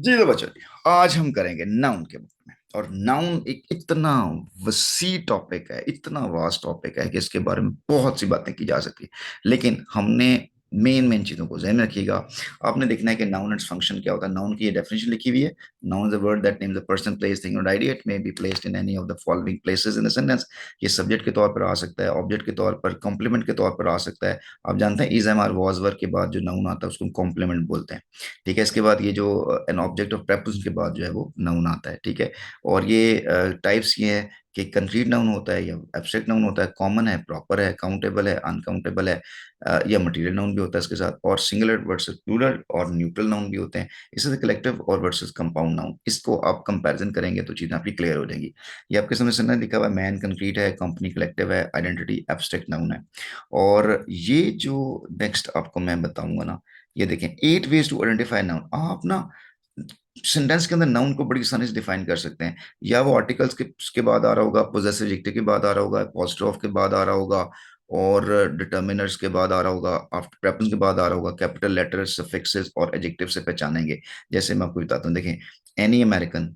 जी तो बच्चों जी, आज हम करेंगे नाउन के बारे में। और नाउन एक इतना वसी टॉपिक है, इतना वास्ट टॉपिक है कि इसके बारे में बहुत सी बातें की जा सकती है। लेकिन हमने मेन मेन चीजों को ध्यान में रखिएगा। आपने देखना है कि नाउन एंड फंक्शन क्या होता है। नाउन की ये डेफिनेशन लिखी हुई है। Noun is a word that names a person, place, thing और idea. It may be placed in any of the following places in the sentence. ये सब्जेक्ट के तौर पर आ सकता है, ऑब्जेक्ट के तौर पर, कॉम्प्लीमेंट के तौर पर आ सकता है। आप जानते हैं is am are was were के बाद जो नाउन आता है उसको कॉम्प्लीमेंट बोलते हैं। ठीक है, इसके बाद ये जो एन ऑब्जेक्ट ऑफ प्रेपोजिशन के बाद जो है वो नाउन आता है। ठीक है, और ये टाइप्स ये है कि कंक्रीट नाउन होता है या एब्स्ट्रैक्ट नाउन होता है, कॉमन है, प्रॉपर है, काउंटेबल है, अनकाउंटेबल है, या मटेरियल नाउन भी होता है इसके साथ, और सिंगुलर वर्सेस प्लूरल और न्यूट्रल नाउन भी होते हैं। इससे कलेक्टिव और वर्सेस कंपाउंड नाउन, इसको आप कंपैरिजन करेंगे तो चीजें आपकी क्लियर हो जाएंगी। ये आपके सामने सुनना लिखा हुआ है, मैन कंक्रीट है, कंपनी कलेक्टिव है, आइडेंटिटी एब्स्ट्रैक्ट नाउन है। और ये जो नेक्स्ट आपको मैं बताऊंगा ना, ये देखें, 8 वेज टू आइडेंटिफाई नाउन। आप ना सेंटेंस के अंदर नाउन को बड़ी आसानी से डिफाइन कर सकते हैं। या वो आर्टिकल्स के बाद आ रहा होगा, पोजेसिव एडजेक्टिव के बाद आ रहा होगा, apostrophe के बाद आ रहा होगा, और डिटर्मिनर्स के बाद आ रहा होगा, आफ्टर प्रेपोजिशन के बाद आ रहा होगा, कैपिटल लेटर, सफिक्सेस और एडजेक्टिव से पहचानेंगे। जैसे मैं आपको बताता हूँ, देखें, एनी अमेरिकन,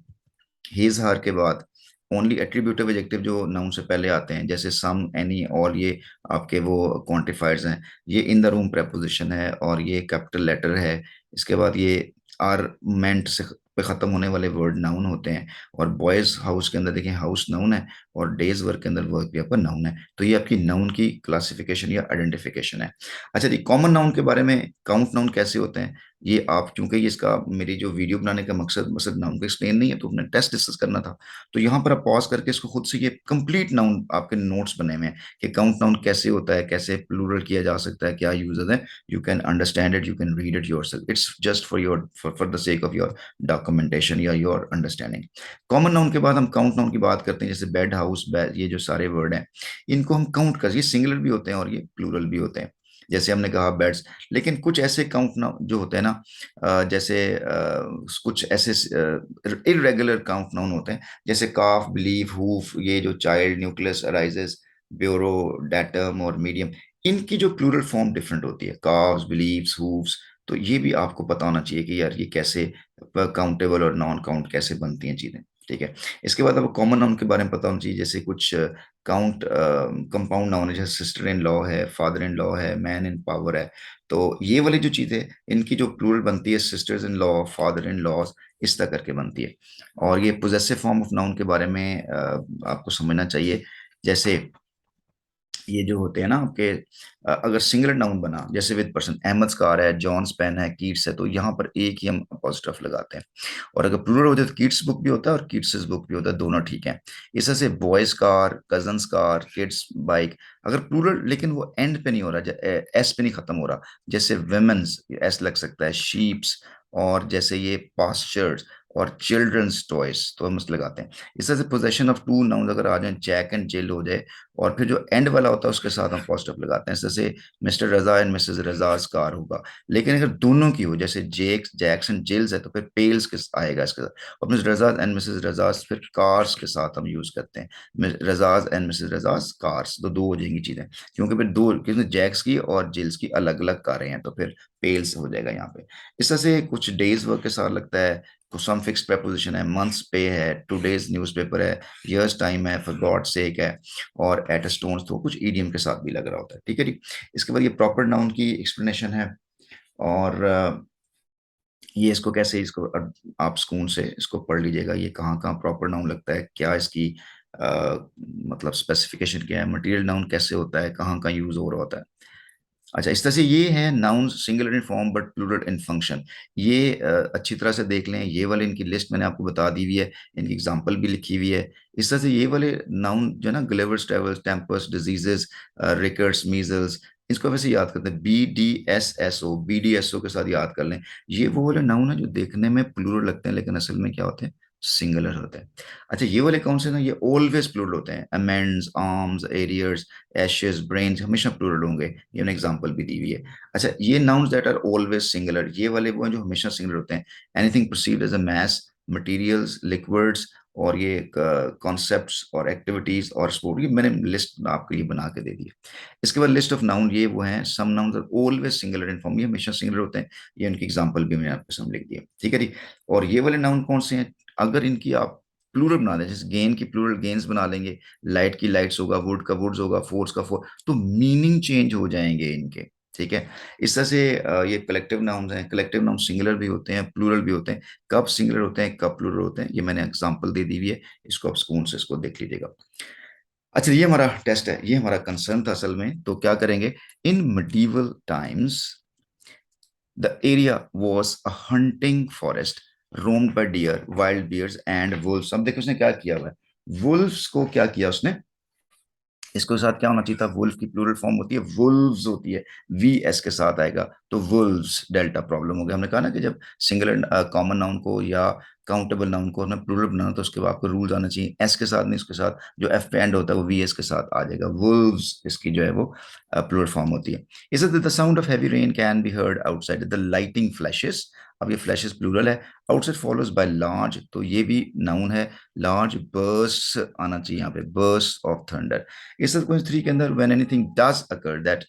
हिज हर के बाद ओनली एट्रीब्यूटिव एडजेक्टिव जो नाउन से पहले आते हैं, जैसे सम, एनी, ऑल, ये आपके वो क्वांटिफायर्स हैं। ये इन द रूम प्रेपोजिशन है और ये कैपिटल लेटर है। इसके बाद ये आर मेंट से पे खत्म होने वाले वर्ड नाउन होते हैं। और बॉयज हाउस के अंदर देखें, हाउस नाउन है, और डेज वर्क के अंदर वर्क भी आपका नाउन है। तो ये आपकी नाउन की क्लासिफिकेशन या आइडेंटिफिकेशन है। अच्छा जी, कॉमन नाउन के बारे में, काउंट नाउन कैसे होते हैं, ये आप, क्योंकि ये इसका मेरी जो वीडियो बनाने का मकसद मकसद नाउन को एक्सप्लेन नहीं है, तो हमने टेस्ट डिस्कस करना था। तो यहाँ पर आप पॉज करके इसको खुद से, ये कंप्लीट नाउन आपके नोट्स बने हुए हैं कि काउंट नाउन कैसे होता है, कैसे प्लूरल किया जा सकता है, क्या यूजेस है। You can understand it, you can read it yourself. It's just for your for the sake of your documentation या योर अंडरस्टैंडिंग। कॉमन नाउन के बाद हम काउंट नाउन की बात करते हैं, जैसे बेड, हाउस, ये जो सारे वर्ड हैं, इनको हम काउंट कर, ये सिंगुलर भी होते हैं और ये प्लूरल भी होते हैं। जैसे हमने कहा बेड्स। लेकिन कुछ ऐसे काउंट ना जो होते हैं ना, जैसे कुछ ऐसे इरेगुलर काउंट नाउन होते हैं, जैसे काफ, बिलीव, हुफ, ये जो child, nucleus, arises, bureau, datum और मीडियम, इनकी जो प्लूरल फॉर्म डिफरेंट होती है, काफ्स, बिलीव्स, हूफ्स। तो ये भी आपको पता होना चाहिए कि यार ये कैसे काउंटेबल और नॉन काउंट कैसे बनती हैं चीजें। ठीक है, इसके बाद आपको कॉमन नाउन के बारे में पता होना चाहिए, जैसे कुछ काउंट कंपाउंड नाउन है, जैसे सिस्टर इन लॉ है, फादर इन लॉ है, मैन इन पावर है। तो ये वाली जो चीजें, इनकी जो प्लूरल बनती है, sisters in law, father in law, इस तरह करके बनती है। और ये पोजेसिव फॉर्म ऑफ नाउन के बारे में आपको समझना चाहिए। जैसे ये जो होते हैं ना आपके, अगर सिंगुलर नाउन बना, जैसे विद पर्सन, अहमद कार है, जॉन्स पेन है, कीट्स है, तो यहाँ पर एक ही हम अपोस्ट्रोफ लगाते हैं। और अगर प्लूरल हो जाए तो किड्स बुक भी होता है और किड्स बुक भी होता है, दोनों ठीक है। इस तरह से boys car, cousins car, kids bike. अगर प्लूरल लेकिन वो एंड पे नहीं हो रहा, एस पे नहीं खत्म हो रहा, जैसे वेमेन्स, एस लग सकता है, शीप्स, और जैसे ये पास्चर्स और चिल्ड्रंस टॉयज, तो हम इस लगाते हैं। इस तरह से पोजेशन ऑफ टू नाउन अगर आ जाए, जैक एंड जिल हो जाए, और फिर जो एंड वाला होता है उसके साथ हम पॉजिटिव लगाते हैं, जैसे mister Raza and missus Raza's car होगा। लेकिन अगर दोनों की हो, जैसे जेक्स, जैक्स एंड जिल्स है, तो फिर पेल्स के आएगा इसके साथ। और मिस रजाज एंड मिसेस रजाज फिर कार्स के साथ हम यूज करते हैं, रजाज एंड मिसेस रजाज कार्स, तो दो हो जाएंगी चीजें। क्योंकि फिर दो, क्योंकि जैक्स की और जिल्स की अलग अलग कारें हैं, तो फिर पेल्स हो जाएगा यहाँ पे। इस तरह से कुछ डेज वर्क के साथ लगता है, कुछ सम फिक्स प्रेपोजिशन है, मंथ्स पे है, टुडेज न्यूज़पेपर है, ईयर्स टाइम है, फॉर गॉड सेक है, और एट स्टोन्स, तो कुछ ईडियम के साथ भी लग रहा होता है। ठीक है जी। इसके बाद ये प्रॉपर नाउन की एक्सप्लेनेशन है। और ये इसको कैसे, इसको आप स्कूल से इसको पढ़ लीजिएगा, ये कहाँ कहाँ प्रॉपर नाउन लगता है, क्या इसकी मतलब स्पेसिफिकेशन क्या है, मटेरियल नाउन कैसे होता है, कहाँ कहाँ यूज हो रहा होता है। अच्छा, इस तरह से ये है noun singular in form but plural in function. ये अच्छी तरह से देख लें, ये वाले इनकी लिस्ट मैंने आपको बता दी हुई है, इनकी एग्जांपल भी लिखी हुई है। इस तरह से ये वाले नाउन जो है ना, ग्लेवर्स, travels, tempers, diseases, records, measles, इसको वैसे याद करते हैं, BDSSO, BDSO के साथ याद कर लें। ये वो वाले नाउन है जो देखने में प्लूरल लगते हैं लेकिन असल में क्या होते हैं, सिंगुलर होते हैं। अच्छा, ये वाले कौन से ना, ये ऑलवेज प्लूरल होते हैं, amends, arms, arrears, ashes, brain, हमेशा प्लूरल होंगे। ये मैंने एग्जांपल भी दी हुई है। अच्छा, ये nouns that are always singular, ये वाले वो हैं जो हमेशा सिंगुलर होते हैं। Anything perceived as a mass, materials, liquids, और ये कॉन्सेप्ट्स और एक्टिविटीज और स्पोर्ट, ये मैंने लिस्ट आपके लिए बना के दे दी है। इसके बाद लिस्ट ऑफ नाउन, ये वो हैं, some noun are always singular in form, ये हमेशा सिंगुलर होते हैं, ये उनकी एग्जांपल भी मैंने आपके सामने लिख दिया, ठीक है जी। और ये वाले नाउन कौन से हैं, अगर इनकी आप प्लूरल बना दें, जैसे गेन की प्लूरल गेन्स बना लेंगे, लाइट की लाइट्स होगा, वुड का वुड्स होगा, फोर्स का फोर्स, तो मीनिंग चेंज हो जाएंगे इनके, ठीक है। इस तरह से ये कलेक्टिव नाउन्स हैं, कलेक्टिव नाउन सिंगुलर भी होते हैं, प्लूरल भी होते हैं, कब सिंगुलर होते हैं कब प्लूरल होते हैं, ये मैंने एग्जांपल दे दी हुई है, इसको आप स्कूल से इसको देख लीजिएगा। अच्छा, ये हमारा टेस्ट है, ये हमारा कंसर्न था असल में, तो क्या करेंगे, in medieval times the area was a hunting forest roamed by deer, wild bears and wolves. अब देखो उसने क्या किया हुआ है, वुल्व्स को क्या किया उसने, इसके साथ क्या होना चाहिए था, वुल्फ की प्लूरल फॉर्म होती है वुल्व्स होती है, वी एस के साथ आएगा तो वुल्व्स, डेल्टा प्रॉब्लम हो गया। हमने कहा ना कि जब सिंगल कॉमन नाउन को या काउंटेबल नाउन को हमें प्लूरल बनाना तो उसके बाद आपको रूल्स आना चाहिए, एस के साथ नहीं, उसके साथ जो एफ पे एंड होता है वो वी एस के साथ आ जाएगा, वुल्व्स इसकी जो है वो प्लूरल फॉर्म होती है। इसे the sound of heavy rain can be heard outside, the lighting flashes, अब ये फ्लैशेस प्लूरल है, आउटसाइड फॉलोज बाय लार्ज, तो ये भी नाउन है, लार्ज बर्स्ट आना चाहिए यहाँ पे, बर्स्ट ऑफ थंडर। इस क्वेश्चन 3 के अंदर when anything does occur that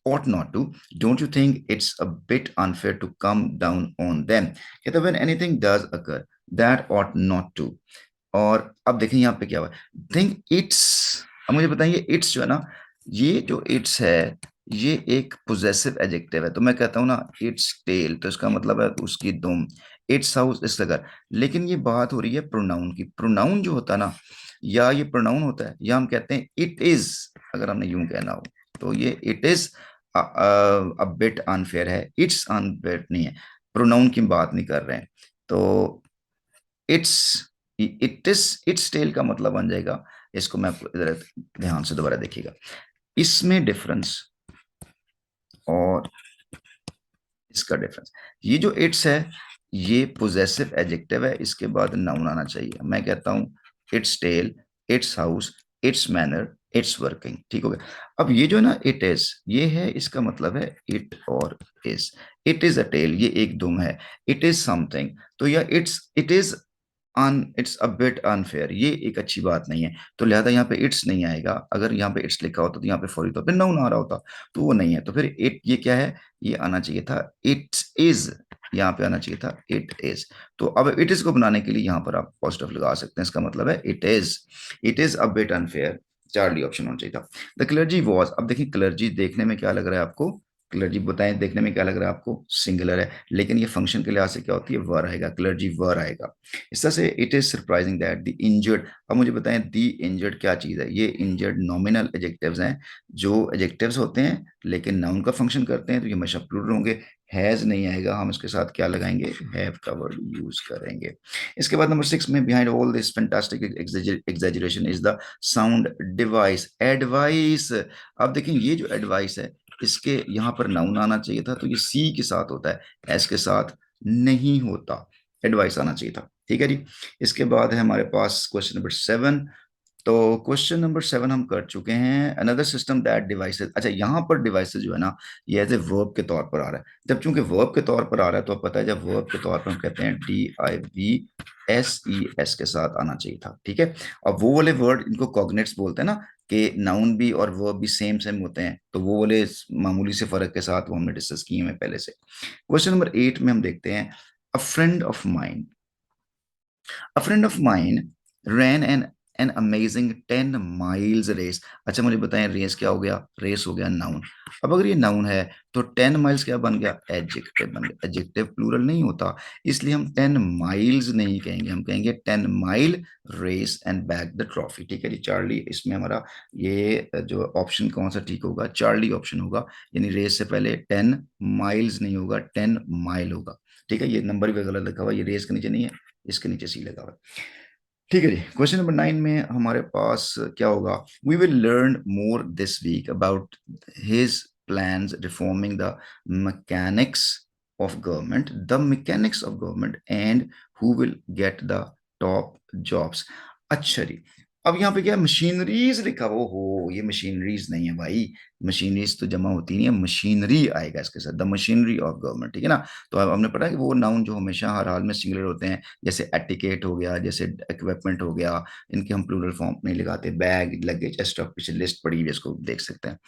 ought not to, don't you think it's a bit unfair to come down on them, कहता है when anything does occur that ought not to। और अब देखें यहाँ पे क्या हुआ, थिंक इट्स, अब मुझे बताइए इट्स जो है ना, ये जो इट्स है ये एक पोजेसिव एडजेक्टिव है, तो मैं कहता हूँ ना इट्स टेल, तो इसका मतलब है उसकी दुम, इट्स हाउस इस घर, लेकिन ये बात हो रही है प्रोनाउन की, प्रोनाउन जो होता है ना, या ये प्रोनाउन होता है या हम कहते हैं इट इज, अगर हमने यूं कहना हो तो ये it is a bit unfair है, इट्स अनफेयर नहीं है, प्रोनाउन की बात नहीं कर रहे हैं। तो इट्स, इट्स टेल का मतलब बन जाएगा, इसको मैं आपको इधर ध्यान से दोबारा देखिएगा, इसमें डिफरेंस और इसका डिफरेंस, ये जो इट्स है ये पोजेसिव एडजेक्टिव है, इसके बाद नाउन आना चाहिए, मैं कहता हूं it's tail, it's house, it's manor, it's working, ठीक हो गया। अब ये जो है ना इट इज, ये है, इसका मतलब है इट और is, it is a tail, ये एक दुम है, इट इज समथिंग, तो या it is it's a bit unfair, ये एक अच्छी बात नहीं है, तो लिहाजा यहाँ पे इट्स नहीं आएगा, अगर यहाँ पे इट्स लिखा होता तो यहाँ पे फौरी तौर पे नाउन आ रहा होता, तो वो नहीं है, तो फिर इट ये क्या है, ये आना चाहिए था इट इज, यहाँ पे आना चाहिए था इट इज। तो अब इट इज को बनाने के लिए यहाँ पर आप पॉजिटिव लगा सकते हैं, इसका मतलब है it is a bit unfair, Charlie option होना चाहिए था। द क्लर्जी वॉज, अब देखिए क्लर्जी देखने में क्या लग रहा है आपको, क्लर्जी बताएं देखने में क्या लग रहा है आपको, सिंगुलर है, लेकिन ये फंक्शन के लिहाज से क्या होती है, वर आएगा, क्लर्जी वर आएगा। इस तरह से it is surprising that the injured, अब मुझे बताएं दी इंजर्ड क्या चीज है, ये इंजर्ड नॉमिनल एडजेक्टिव्स हैं, जो एडजेक्टिव्स होते हैं लेकिन नाउन का फंक्शन करते हैं, तो ये हमेशा प्लूरल होंगे, हैज नहीं आएगा, हम इसके साथ क्या लगाएंगे, हैव का वर्ड यूज करेंगे। इसके बाद नंबर 6 में behind all this fantastic exaggeration is the sound device, advice. अब देखें ये जो एडवाइस है इसके यहाँ पर नाउन आना चाहिए था, तो ये सी के साथ होता है, एस के साथ नहीं होता, एडवाइस आना चाहिए था, ठीक है जी। इसके बाद है हमारे पास क्वेश्चन नंबर 7, तो क्वेश्चन नंबर 7 हम कर चुके हैं, अनदर सिस्टम दैट डिवाइसेस, अच्छा यहाँ पर डिवाइसेस जो है ना ये एज ए वर्ब के तौर पर आ रहा है, जब चूंकि वर्ब के तौर पर आ रहा है तो आप पता है जब वर्ब के तौर पर हम कहते हैं DIVSES के साथ आना चाहिए था, ठीक है। अब वो वाले वर्ड इनको कॉग्नेट्स बोलते हैं ना, कि नाउन भी और वर्ब भी सेम सेम होते हैं, तो वो वाले मामूली से फर्क के साथ वो हमने डिस्कस किए हैं पहले से। क्वेश्चन नंबर 8 में हम देखते हैं, अ friend of mind, A friend of mine ran an amazing 10 miles race। अच्छा मुझे बताएं रेस क्या हो गया, रेस हो गया नाउन, अब अगर ये नाउन है तो 10 माइल्स क्या बन गया, एडजेक्टिव बन गया, एडजेक्टिव प्लूरल नहीं होता, इसलिए हम 10 माइल्स नहीं कहेंगे, हम कहेंगे 10 mile race and back the trophy, ठीक है जी। चार्ली, इसमें हमारा ये जो ऑप्शन कौन सा ठीक होगा, चार्ली ऑप्शन होगा, यानी रेस से पहले 10 माइल्स नहीं होगा, 10 माइल होगा, ठीक है। ये नंबर भी गलत लिखा हुआ, ये रेस के नीचे नहीं है, इसके नीचे सी लगा हुआ है, ठीक है जी। क्वेश्चन नंबर 9 में हमारे पास क्या होगा, we will learn more this week about his plans reforming the mechanics of government, the mechanics of government and who will get the top jobs. अच्छा जी, अब यहाँ पे क्या मशीनरीज लिखा हुआ, हो ये मशीनरीज नहीं है भाई, मशीनरीज तो जमा होती नहीं है, मशीनरी आएगा इसके साथ, द मशीनरी ऑफ गवर्नमेंट, ठीक है ना। तो अब हमने पढ़ा कि वो नाउन जो हमेशा हर हाल में सिंगुलर होते हैं, जैसे एटिकेट हो गया, जैसे इक्विपमेंट हो गया, इनके हम प्लूरल फॉर्म नहीं लगाते। बैग, लगेज, स्टफ, पीछे लिस्ट पड़ी हुई है, इसको देख सकते हैं।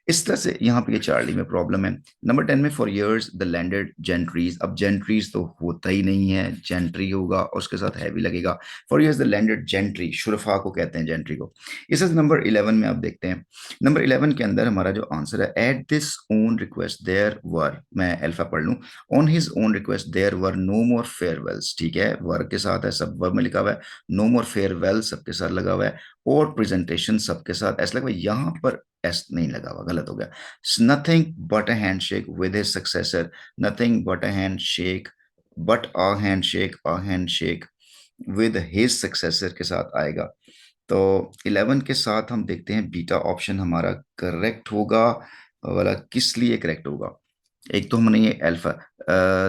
इस तरह से यहाँ पे ये चार्ली में प्रॉब्लम है। नंबर 10 में फॉर इयर्स द लैंडेड जेंट्रीज, अब जेंट्रीज तो होता ही नहीं है, जेंट्री होगा और उसके साथ हैवी लगेगा। For years the landed gentry, शुरफा को कहते हैं जेंट्री को। इस नंबर 11 में आप देखते हैं, नंबर 11 के अंदर हमारा जो आंसर है, at this own request there were, मैं अल्फा पढ़ लूं, on his own request there were no more farewells, ठीक है, वर के साथ है, सब वर्ब में लिखा हुआ है, नो मोर फेयरवेल सबके साथ लगा हुआ है, और प्रेजेंटेशन सबके साथ ऐसा लगा हुआ है, यहाँ पर एस नहीं लगा हुआ, गलत हो गया। Nothing but a handshake with his successor, nothing but a handshake, but a handshake, a handshake with his successor के साथ आएगा। तो 11 के साथ हम देखते हैं बीटा ऑप्शन हमारा करेक्ट होगा, वाला किस लिए करेक्ट होगा। एक तो हमने ये अल्फा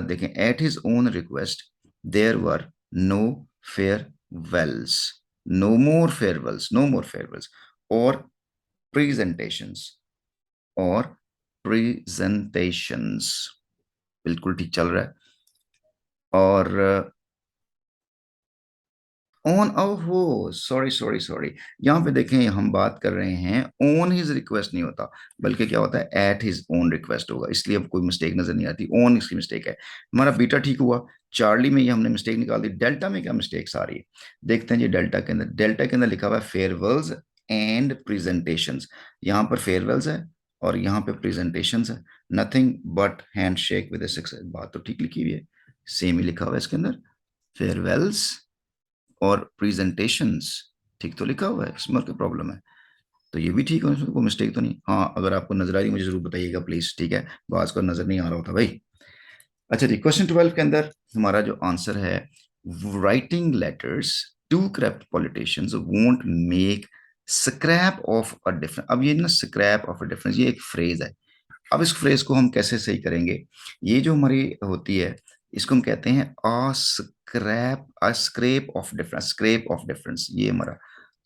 देखें, at his own request there were no farewells, no more farewells, no more farewells, और प्रेजेंटेशंस, और प्रेजेंटेशंस, बिल्कुल ठीक चल रहा है। और ऑन, ओहो, सॉरी सॉरी सॉरी, यहाँ पे देखें हम बात कर रहे हैं ऑन हिज रिक्वेस्ट नहीं होता, बल्कि क्या होता है, एट हिज ओन रिक्वेस्ट होगा, इसलिए अब कोई मिस्टेक नजर नहीं आती, ऑन इसकी मिस्टेक है। हमारा बीटा ठीक हुआ, चार्ली में ये हमने मिस्टेक निकाल दी। डेल्टा में क्या मिस्टेक्स आ रही है, देखते हैं जी। डेल्टा के अंदर, डेल्टा के अंदर लिखा हुआ है फेयरवेल्स एंड प्रेजेंटेशंस, यहाँ पर फेयरवेल्स है और यहाँ पे प्रेजेंटेशंस है। Nothing but hand shake with success, बात तो ठीक लिखी हुई है, सेम ही लिखा हुआ है इसके अंदर, फेयरवेल्स और प्रेजेंटेशंस, ठीक तो लिखा हुआ है, इसमें क्या प्रॉब्लम है। तो ये भी ठीक है, इसमें कोई मिस्टेक तो नहीं। हाँ, अगर आपको नजर आ रही है मुझे जरूर बताइएगा प्लीज, ठीक है, बाज का नजर नहीं आ रहा होता भाई। अच्छा जी, क्वेश्चन 12 के अंदर हमारा जो आंसर है, writing letters to corrupt politicians won't make scrap of a difference. अब ये ना स्क्रैप ऑफ अ डिफरेंस, ये एक फ्रेज है। अब इस फ्रेज को हम कैसे सही करेंगे, ये जो हमारी होती है, इसको हम कहते हैं a scrap, a scrap of difference, scrap of difference, ये हमारा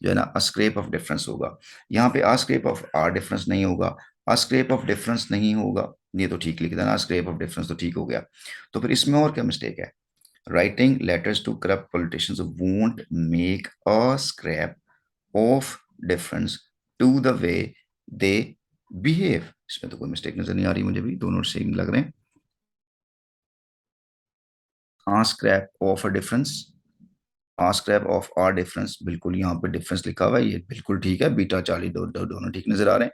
जो है ना अ स्क्रेप ऑफ डिफरेंस होगा। यहाँ पे अ स्क्रेप ऑफ आर डिफरेंस नहीं होगा, अ स्क्रेप ऑफ डिफरेंस नहीं होगा, ये तो ठीक लिख देना, स्क्रेप ऑफ डिफरेंस तो ठीक हो गया। तो फिर इसमें और क्या मिस्टेक है, writing letters to corrupt politicians won't make a scrap of difference to the way they behave, इसमें तो कोई मिस्टेक नजर नहीं आ रही मुझे भी, दोनों सेम लग रहे हैं। हाँ, स्क्रैप ऑफ अ डिफरेंस, हाँ स्क्रैप ऑफ आर डिफरेंस, बिल्कुल यहाँ पे डिफरेंस लिखा हुआ है, ये बिल्कुल ठीक है, बीटा चार्ली दोनों ठीक नजर आ रहे हैं।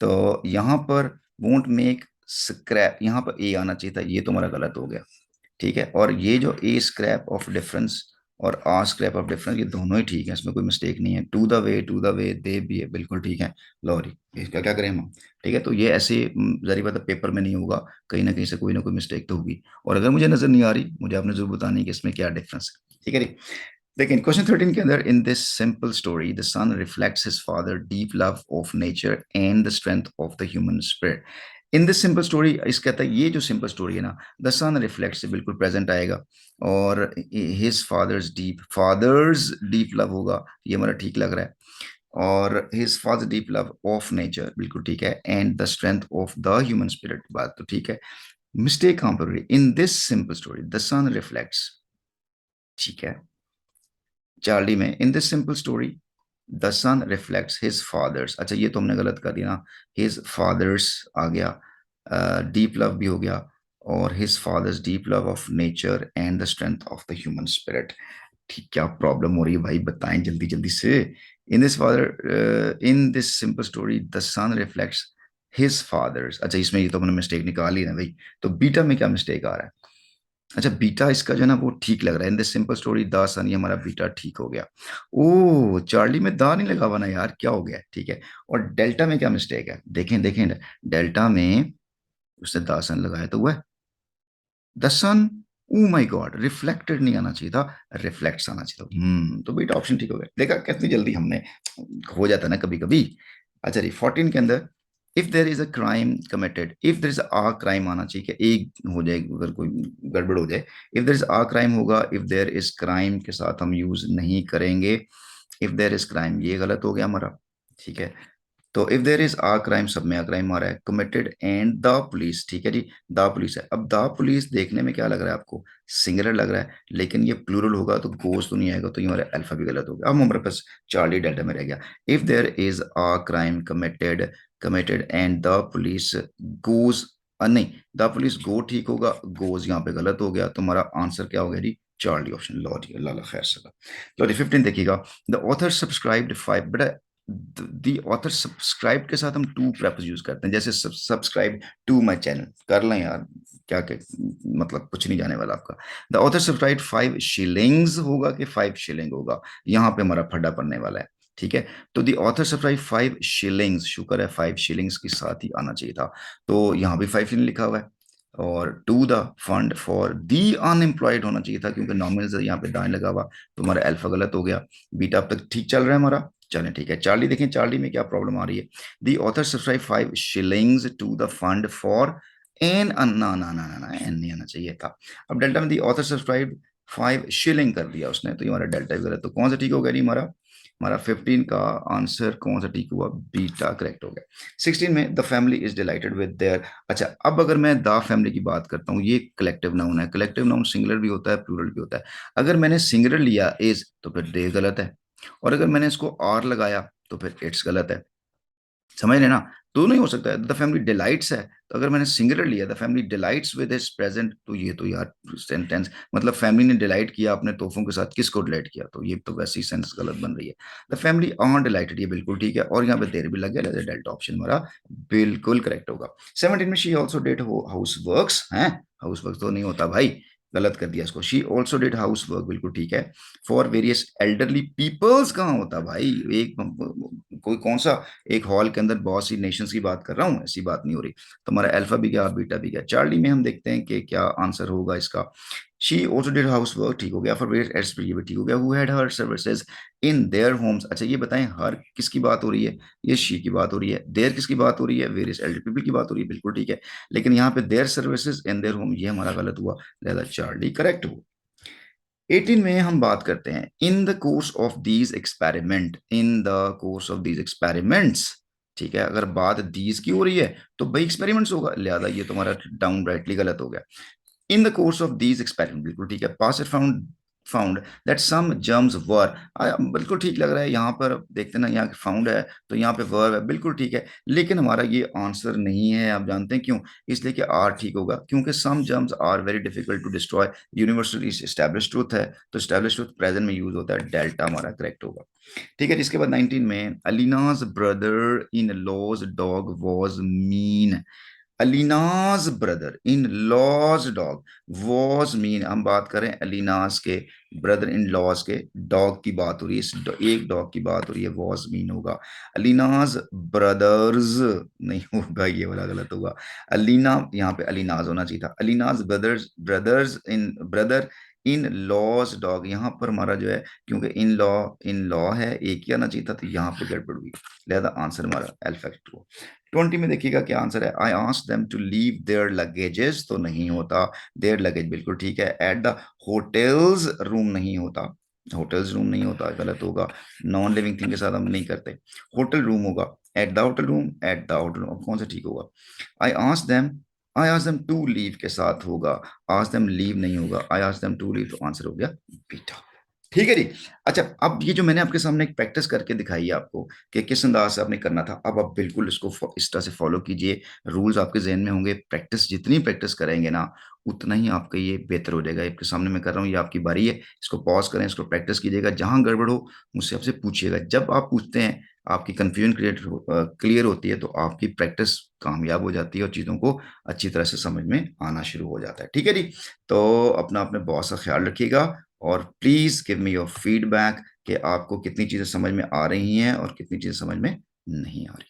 तो यहाँ पर वोंट मेक स्क्रैप, यहाँ पर ए आना चाहिए था, ये तो हमारा गलत हो गया, ठीक है। और ये जो ए स्क्रैप ऑफ डिफरेंस और आर स्क्रैप ऑफ डिफरेंस, ये दोनों ही ठीक है, इसमें कोई मिस्टेक नहीं है। To the way, to the way दे भी है, बिल्कुल ठीक है। लॉरी, इसका क्या करें हम, ठीक है। तो ये ऐसे जरी बात है, पेपर में नहीं होगा, कहीं ना कहीं से कोई ना कोई मिस्टेक तो होगी, और अगर मुझे नजर नहीं आ रही, मुझे आपने जरूर बतानी है कि इसमें क्या डिफरेंस है, ठीक है जी। लेकिन क्वेश्चन 13 के अंदर, in this simple story the son reflects his father deep love of nature and the strength of the human spirit. In this simple story, इस कहता है ये जो सिंपल स्टोरी है ना, द सन रिफ्लेक्ट्स से बिल्कुल प्रेजेंट आएगा, और हिज फादर्स डीप लव होगा, ये हमारा ठीक लग रहा है। और his father deep love of nature, बिल्कुल ठीक है, and the strength of the human spirit, बात तो ठीक है। मिस्टेक कहां पर हुई, in this simple story the son reflects, ठीक है। चार्ली में, in this simple story the son reflects his father's, अच्छा ये तो हमने गलत कर दिया ना, हिज फादर्स आ गया, डीप लव भी हो गया, और his father's deep love of nature and the strength of the human spirit. ठीक, क्या प्रॉब्लम हो रही है भाई, बताएं जल्दी जल्दी से। In this simple story the son reflects his father's, अच्छा इसमें ये तो हमने मिस्टेक निकाल ही ना भाई, तो बीटा में क्या मिस्टेक आ रहा है। अच्छा, बीटा इसका जो है ना वो ठीक लग रहा है, in this simple story the son, ये हमारा बीटा ठीक हो गया। ओ, चार्ली में दा नहीं लगा हुआ ना यार, क्या हो गया, ठीक है। और डेल्टा में क्या मिस्टेक है, देखें देखें, डेल्टा में उसने द सन लगाया तो हुआ है the son, oh my God, reflected नहीं आना चाहिए था, रिफ्लेक्ट्स आना चाहिए था। तो बेटा ऑप्शन ठीक हो गया, देखा कितनी जल्दी हमने, हो जाता है ना कभी कभी। अच्छा जी, 14 के अंदर, if there is a crime committed, if there is a crime आना चाहिए कि एक हो जाए, अगर कोई गड़बड़ हो जाए, if there is a crime होगा, इफ देर इज क्राइम के साथ हम यूज नहीं करेंगे, इफ देर इज क्राइम, ये गलत हो गया हमारा, ठीक है। तो if there is a crime, सब में आ क्राइम आ रहा है, कमिटेड एंड द पुलिस, ठीक है जी, द पुलिस है। अब द पुलिस देखने में क्या लग रहा है आपको, सिंगुलर लग रहा है, लेकिन ये प्लूरल होगा तो गोज तो नहीं आएगा, तो ये हमारा अल्फा भी गलत हो गया। अब हमारे पास चार्ली डेल्टा में रह गया। If there is a crime committed, committed and the police goes, नहीं, द पुलिस गो ठीक होगा, गोज यहाँ पे गलत हो गया, तो हमारा आंसर क्या हो गया जी, चार्ली ऑप्शन। लो जी, अल्लाह खैर सला। लो जी 15 देखिएगा, द ऑथर सब्सक्राइब्ड 5, बेटा दी ऑथर सब्सक्राइब के साथ हम टू प्रेफिक्स यूज करते हैं, जैसे सब्सक्राइब टू माय चैनल कर लें यार, क्या क्या मतलब कुछ नहीं जाने वाला आपका। द ऑथर सब्सक्राइब 5 शिलिंग्स होगा कि 5 शिलिंग होगा, यहाँ पे हमारा फड्डा पड़ने वाला है, ठीक है। तो दी ऑथर सब्सक्राइब 5 शिलिंग्स, शुक्र है 5 शिलिंग्स के साथ ही आना चाहिए था, तो यहाँ भी 5 शिलिंग लिखा हुआ है। और to the fund for the unemployed होना चाहिए था, क्योंकि नॉमिनल यहाँ पे दाएं लगा हुआ, तो हमारा अल्फा गलत हो गया। बीटा अब तक ठीक चल रहा है हमारा, चलें ठीक है। चार्ली देखें, चार्ली में क्या प्रॉब्लम आ रही है, the author subscribe 5 shillings to the fund for an, ना ना ना ना ना, एन नहीं आना चाहिए था। अब डेल्टा में दी ऑथर सब्सक्राइब 5 शिलिंग कर दिया उसने, तो ये हमारा डेल्टा भी गलत, तो कौन सा ठीक हो गया नहीं हमारा, हमारा 15 का आंसर कौन सा ठीक हुआ, बीटा करेक्ट हो गया। 16 में the family is dilated with their, अच्छा अब अगर मैं द फैमिली की बात करता हूँ, ये कलेक्टिव नाउन है, कलेक्टिव नाउन सिंगुलर भी होता है प्लूरल भी होता है। अगर मैंने सिंगुलर लिया इज, तो फिर दे गलत है, और अगर मैंने इसको आर लगाया तो फिर इट्स गलत है, समझ लेना। दोनों ही हो सकता है। द फैमिली डिलाइट्स है, तो अगर मैंने सिंगुलर लिया the family delights with his present, तो ये तो यार सेंटेंस, मतलब फैमिली ने डिलाइट किया अपने तोहफों के साथ, किसको डिलाइट किया, तो ये तो वैसे ही सेंटेंस गलत बन रही है। द फैमिली आर डिलाइटेड, ये बिल्कुल ठीक है, और यहाँ पे देर भी लग गया, डेल्टा ऑप्शन हमारा बिल्कुल करेक्ट होगा। 17 में she also did house works, है हाउस वर्क तो नहीं होता भाई, गलत कर दिया इसको, she also did house work बिल्कुल ठीक है, फॉर वेरियस एल्डरली पीपल्स कहाँ होता भाई, एक कोई कौन सा एक हॉल के अंदर बहुत सी नेशंस की बात कर रहा हूँ, ऐसी बात नहीं हो रही। तो हमारा अल्फा भी गया, बीटा भी गया। चार्ली में हम देखते हैं कि क्या आंसर होगा इसका, she also did house work ठीक हो गया, फॉर वेरियस एड्स ये भी ठीक हो गया, who had her services in their homes, अच्छा ये बताएं हर किसकी बात हो रही है, ये शी की बात हो रही है, देयर किसकी बात हो रही है, वेरियस एल्डर पीपल की बात हो रही है, बिल्कुल ठीक है। लेकिन यहाँ पे their services in their home, ये हमारा गलत हुआ, लिहाजा चार्ली करेक्ट हुआ। 18 में हम बात करते हैं इन the course of these experiment, in the course of these experiments, ठीक है। अगर बात दीज की हो रही है तो भाई एक्सपेरिमेंट्स होगा, लिहाजा ये तुम्हारा डाउन राइटली गलत हो गया। In the course of these experiment बिल्कुल ठीक है। पास it found, found that some germs were, बिल्कुल ठीक लग रहा है, यहाँ पर देखते ना, यहाँ फाउंड है तो यहाँ पे वर्ब है, बिल्कुल ठीक है, लेकिन हमारा ये आंसर नहीं है, आप जानते हैं क्यों, इसलिए कि आर ठीक होगा, क्योंकि some germs are very difficult to destroy, universal establish truth है, तो एस्टैब्लिश ट्रूथ प्रेजेंट में यूज होता है, डेल्टा हमारा करेक्ट होगा। ठीक है, जिसके बाद 19 में Alina's brother in law's dog was mean, Alina's brother in law's dog was mean, हम बात करें अलीनाज के ब्रदर इन लॉज के डॉग की बात हो रही है, एक डॉग की बात हो रही है, वॉज मीन होगा। अलीनाज ब्रदर्स नहीं होगा, ये वाला गलत होगा, अलीना यहाँ पे अलीनाज होना चाहिए था, Alina's brothers, brothers in brother in law's dog, यहाँ पर हमारा जो है, क्योंकि इन लॉ है एक ही आना चाहिए था, तो यहाँ पे गड़बड़ हुई, लिहाजा आंसर हमारा एल्फेक्ट हुआ। 20 में देखिएगा क्या आंसर है, I ask them to leave their luggages, तो नहीं होता, देयर लगेज बिल्कुल ठीक है, एट द होटल्स रूम नहीं होता, होटल्स रूम नहीं होता, गलत होगा, नॉन लिविंग थिंग के साथ हम नहीं करते, होटल रूम होगा, at the hotel room, at the hotel room, कौन सा ठीक होगा, I ask them, I ask them to leave के साथ होगा, आस्क देम लीव नहीं होगा, I ask them to leave, तो आंसर हो गया बीटा। ठीक है जी। अच्छा अब ये जो मैंने आपके सामने एक प्रैक्टिस करके दिखाई है आपको कि किस अंदाज से आपने करना था, अब आप बिल्कुल इसको इस तरह से फॉलो कीजिए, रूल्स आपके जहन में होंगे, प्रैक्टिस जितनी प्रैक्टिस करेंगे ना उतना ही आपका ये बेहतर हो जाएगा। आपके सामने मैं कर रहा हूँ, ये आपकी बारी है, इसको पॉज करें, इसको प्रैक्टिस कीजिएगा, जहां गड़बड़ हो मुझसे आपसे पूछिएगा, जब आप पूछते हैं आपकी कंफ्यूजन क्लियर होती है, तो आपकी प्रैक्टिस कामयाब हो जाती है और चीज़ों को अच्छी तरह से समझ में आना शुरू हो जाता है। ठीक है जी। तो अपना अपने बहुत सा ख्याल रखिएगा, और please give me your feedback कि आपको कितनी चीजें समझ में आ रही हैं और कितनी चीजें समझ में नहीं आ रही।